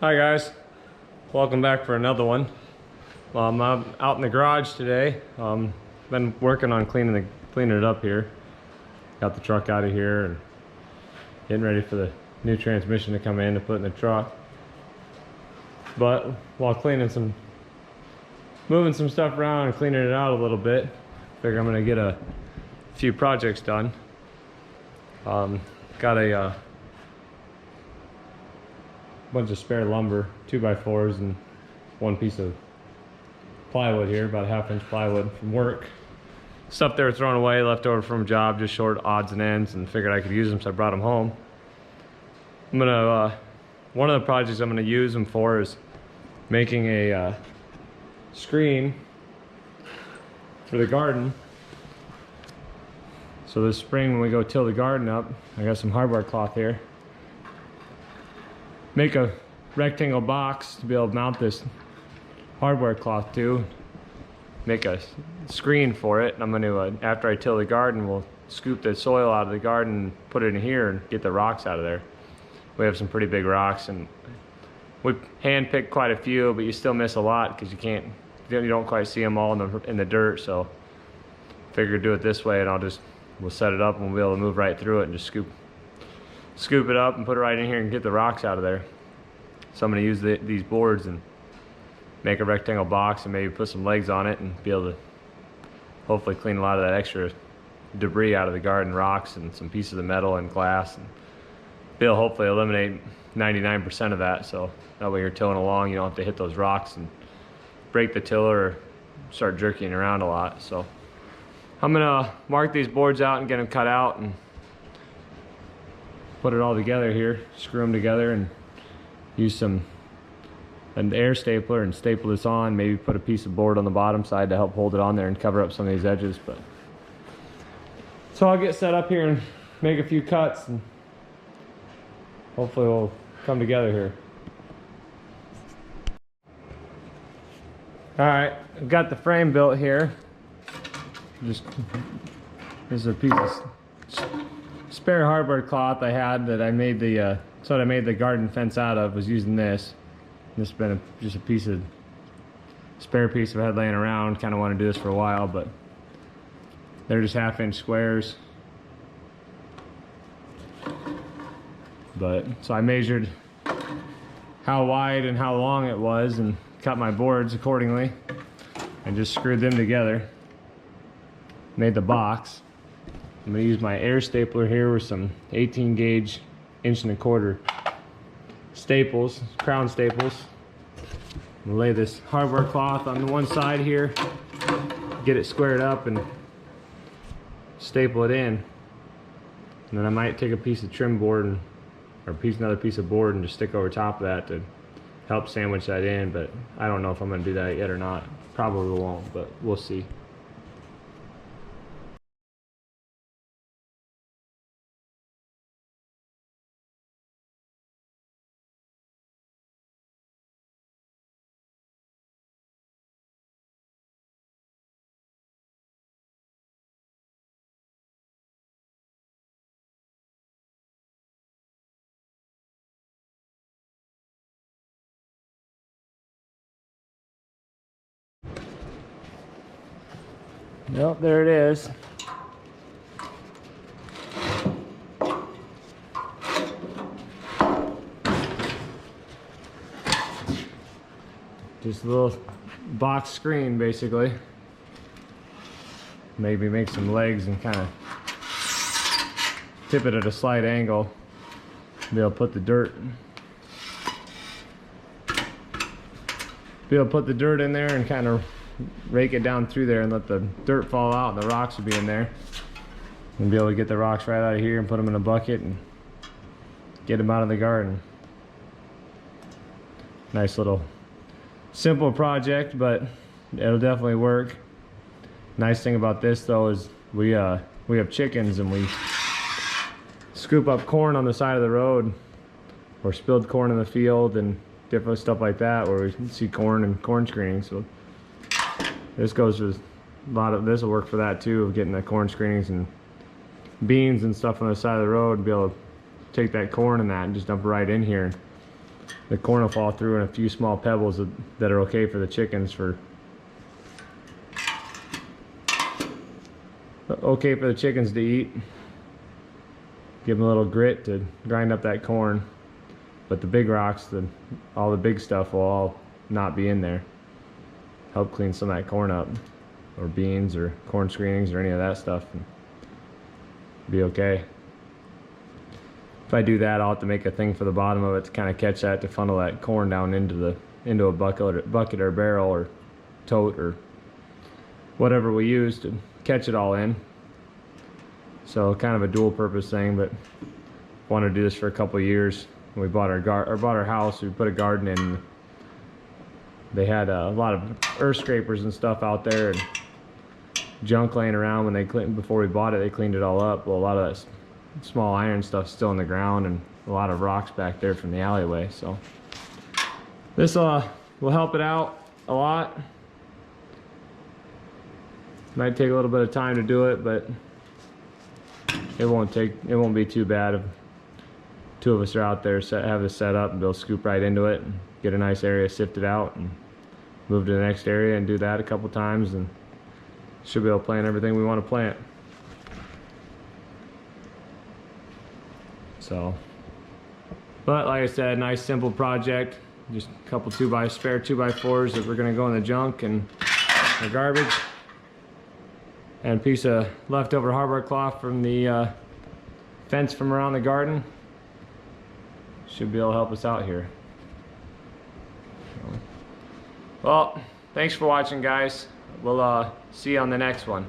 Hi guys, welcome back for another one. I'm out in the garage today. Been working on cleaning it up here. Got the truck out of here and getting ready for the new transmission to come in to put in the truck. But while moving some stuff around and cleaning it out a little bit, figure I'm gonna get a few projects done. Got a bunch of spare lumber, 2x4s, and one piece of plywood here, about a 1/2 inch plywood from work. Stuff they were throwing away, left over from a job, just short odds and ends, and figured I could use them, so I brought them home. I'm gonna, one of the projects I'm gonna use them for is making a screen for the garden. So this spring when we go till the garden up, I got some hardware cloth here. Make a rectangle box to be able to mount this hardware cloth to. Make a screen for it. And I'm going to, after I till the garden, we'll scoop the soil out of the garden, put it in here, and get the rocks out of there. We have some pretty big rocks, and we hand picked quite a few, but you still miss a lot because you don't quite see them all in the dirt. So figured do it this way, and we'll set it up, and we'll be able to move right through it and just scoop it up and put it right in here and get the rocks out of there. So I'm going to use these boards and make a rectangle box and maybe put some legs on it and be able to hopefully clean a lot of that extra debris out of the garden, rocks and some pieces of metal and glass, and be able to hopefully eliminate 99% of that, so that way you're tilling along, you don't have to hit those rocks and break the tiller or start jerking around a lot. So I'm going to mark these boards out and get them cut out and put it all together here, screw them together, and use an air stapler and staple this on, maybe put a piece of board on the bottom side to help hold it on there and cover up some of these edges. But so I'll get set up here and make a few cuts, and hopefully we'll come together here. All right, I've got the frame built here. This is a piece of spare hardware cloth I had that I made the garden fence out of. Was using this. This has been just a spare piece I had laying around. Kind of wanted to do this for a while, but they're just 1/2 inch squares. So I measured how wide and how long it was and cut my boards accordingly and just screwed them together. Made the box. I'm going to use my air stapler here with some 18 gauge 1¼ inch staples, crown staples. I'm going to lay this hardware cloth on the one side here, get it squared up and staple it in. And then I might take a piece of trim board or another piece of board and just stick over top of that to help sandwich that in, but I don't know if I'm going to do that yet or not. Probably won't, but we'll see. Yep, there it is. Just a little box screen, basically. Maybe make some legs and kind of tip it at a slight angle. Be able to put the dirt in there and kind of rake it down through there and let the dirt fall out, and the rocks will be in there. And be able to get the rocks right out of here and put them in a bucket and get them out of the garden. Nice little simple project, but it'll definitely work. Nice thing about this though is we have chickens, and we scoop up corn on the side of the road or spilled corn in the field and different stuff like that where we see corn and corn screening. So this goes with a lot of this will work for that too, of getting the corn screenings and beans and stuff on the side of the road and be able to take that corn and just dump it right in here and the corn will fall through and a few small pebbles that are okay for the chickens to eat. Give them a little grit to grind up that corn. But the big rocks, all the big stuff will all not be in there. Help clean some of that corn up, or beans or corn screenings or any of that stuff, and be okay. If I do that, I'll have to make a thing for the bottom of it to kind of catch that, to funnel that corn down into a bucket or barrel or tote or whatever we use to catch it all in. So kind of a dual purpose thing, but wanted to do this for a couple of years. When we bought our house, we put a garden in. They had a lot of earth scrapers and stuff out there and junk laying around when before we bought it. They cleaned it all up. Well, a lot of that small iron stuff's still in the ground and a lot of rocks back there from the alleyway. So this will help it out a lot. Might take a little bit of time to do it, but it won't be too bad if two of us are out there, have this set up, and they'll scoop right into it and get a nice area sifted out and move to the next area and do that a couple times, and should be able to plant everything we want to plant. So, but like I said, nice simple project. Just a couple spare 2x4s that we're gonna go in the junk and the garbage, and a piece of leftover hardware cloth from the fence from around the garden. Should be able to help us out here. Well, thanks for watching, guys. We'll see you on the next one.